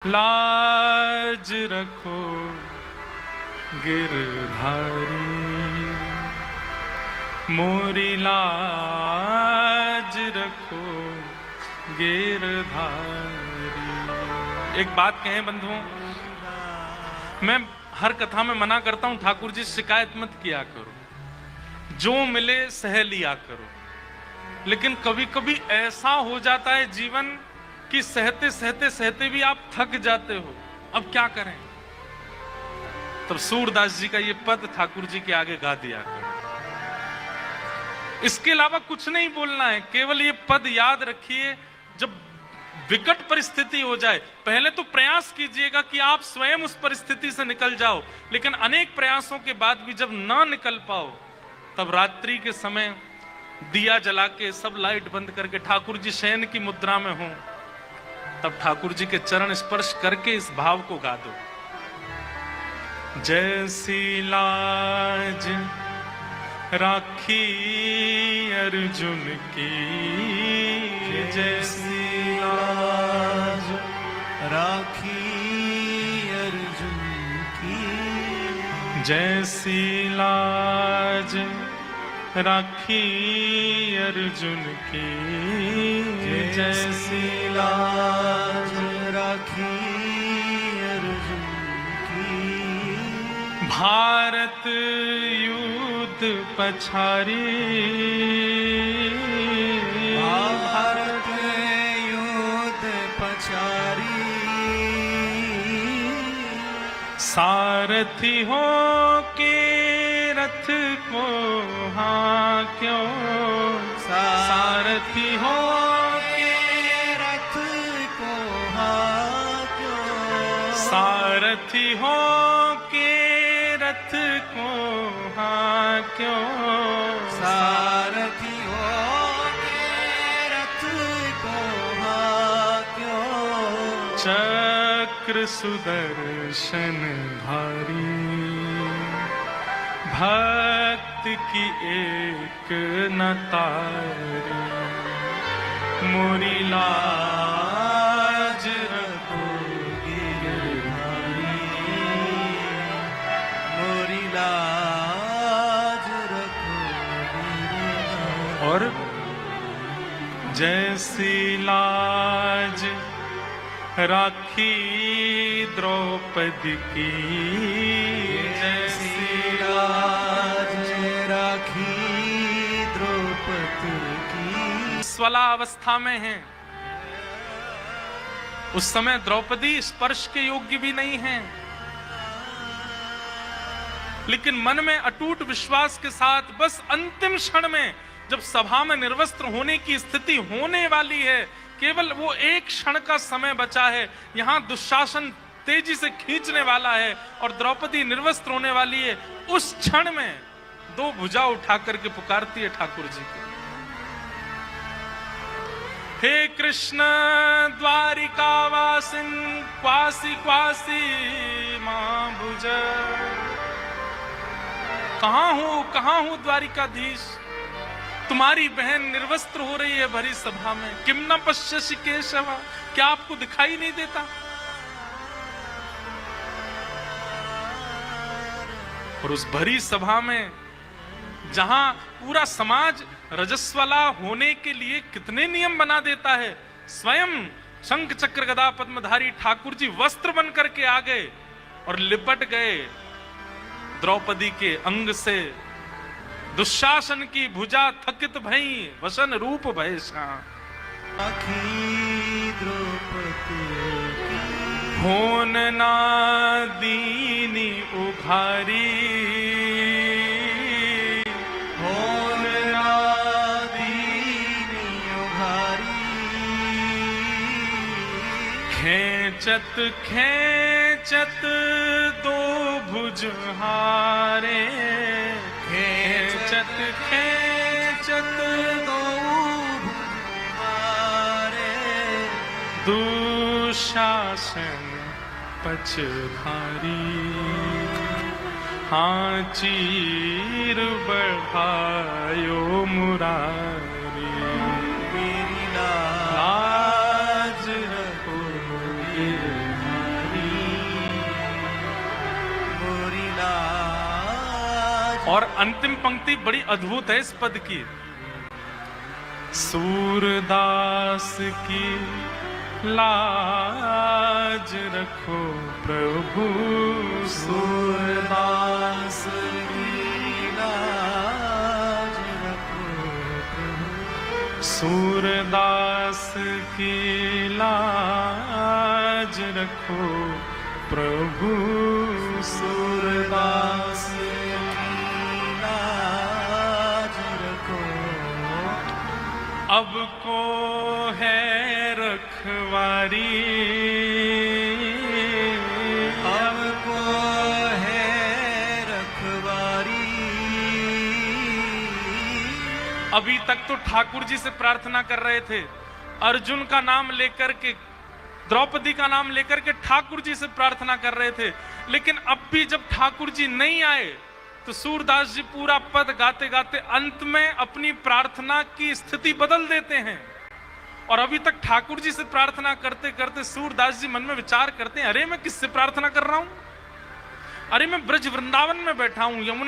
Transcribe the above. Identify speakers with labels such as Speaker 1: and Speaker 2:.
Speaker 1: लाज रखो गिरधारी, मोरी लाज रखो गिरधारी। एक बात कहें बंधुओं, मैं हर कथा में मना करता हूं, ठाकुर जी शिकायत मत किया करो, जो मिले सह लिया करो। लेकिन कभी कभी ऐसा हो जाता है जीवन कि सहते सहते सहते भी आप थक जाते हो, अब क्या करें। तब सूरदास जी का ये पद ठाकुर जी के आगे गा दिया करो। इसके अलावा कुछ नहीं बोलना है, केवल ये पद याद रखिए। जब विकट परिस्थिति हो जाए, पहले तो प्रयास कीजिएगा कि आप स्वयं उस परिस्थिति से निकल जाओ, लेकिन अनेक प्रयासों के बाद भी जब ना निकल पाओ, तब रात्रि के समय दिया जला के सब लाइट बंद करके ठाकुर जी शयन की मुद्रा में हो, तब ठाकुर जी के चरण स्पर्श करके इस भाव को गा दो। जैसी लाज राखी अर्जुन की,
Speaker 2: जैसी लाज राखी अर्जुन की,
Speaker 1: जैसी लाज राखी अर्जुन की,
Speaker 2: जैसी लाज राखी अर्जुन की।
Speaker 1: भारत युद्ध पछारी,
Speaker 2: भारत युद्ध पछारी,
Speaker 1: सारथी हो के रथ को हाँक्यो, सारथी हो
Speaker 2: के रथ को हाँक्यो,
Speaker 1: सारथी हो के रथ को हाँक्यो,
Speaker 2: सारथी हो के रथ को हाँक्यो।
Speaker 1: चक्र सुदर्शन धारी, भक्त की एक न तारी, मोरी लाज रखो गिरधारी,
Speaker 2: मोरी लाज रखो गिरधारी।
Speaker 1: और जैसी लाज राखी द्रौपदी की,
Speaker 2: जैसी लाज राखी द्रौपदी की।
Speaker 1: स्वला अवस्था में है, उस समय द्रौपदी स्पर्श के योग्य भी नहीं है, लेकिन मन में अटूट विश्वास के साथ बस अंतिम क्षण में, जब सभा में निर्वस्त्र होने की स्थिति होने वाली है, केवल वो एक क्षण का समय बचा है, यहां दुशासन तेजी से खींचने वाला है और द्रौपदी निर्वस्त्र होने वाली है, उस क्षण में दो भुजा उठा करके पुकारती है ठाकुर जी को, हे कृष्ण द्वारिका वासिन क्वासी क्वासी मां भुज। कहां हूं द्वारिकाधीश, तुम्हारी बहन निर्वस्त्र हो रही है भरी सभा में। किम न पश्यसि केशव, क्या आपको दिखाई नहीं देता। और उस भरी सभा में जहां पूरा समाज रजस्वला होने के लिए कितने नियम बना देता है, स्वयं शंख चक्र गदा पद्मधारी ठाकुर जी वस्त्र बन करके आ गए और लिपट गए द्रौपदी के अंग से। दुशासन की भुजा थकित भई, वसन रूप भय श्याम। होन ना दीनी उघारी,
Speaker 2: होन ना दीनी उघारी।
Speaker 1: खेचत खेचत दो भुज हारे, खेचत खेचत
Speaker 2: दो हारे।
Speaker 1: दुशासन पछधारी, हाँ चीर बढ़ायो मुरारी।
Speaker 2: मेरी लाज रखो
Speaker 1: और अंतिम पंक्ति बड़ी अद्भुत है इस पद की। सूरदास की लाज रखो प्रभु,
Speaker 2: सूरदास की लाज रखो प्रभु,
Speaker 1: सूरदास की लाज रखो प्रभु,
Speaker 2: सूरदास की लाज रखो।
Speaker 1: अब को है रखवारी,
Speaker 2: अब को है रखवारी।
Speaker 1: अभी तक तो ठाकुर जी से प्रार्थना कर रहे थे, अर्जुन का नाम लेकर के, द्रौपदी का नाम लेकर के ठाकुर जी से प्रार्थना कर रहे थे। लेकिन अब भी जब ठाकुर जी नहीं आए तो सूरदास जी पूरा पद गाते गाते अंत में अपनी प्रार्थना की स्थिति बदल देते हैं। और अभी तक ठाकुर जी से प्रार्थना करते करते सूरदास जी मन में विचार करते हैं, अरे मैं किससे प्रार्थना कर रहा हूं? अरे मैं ब्रज वृंदावन में बैठा हूं, यमुना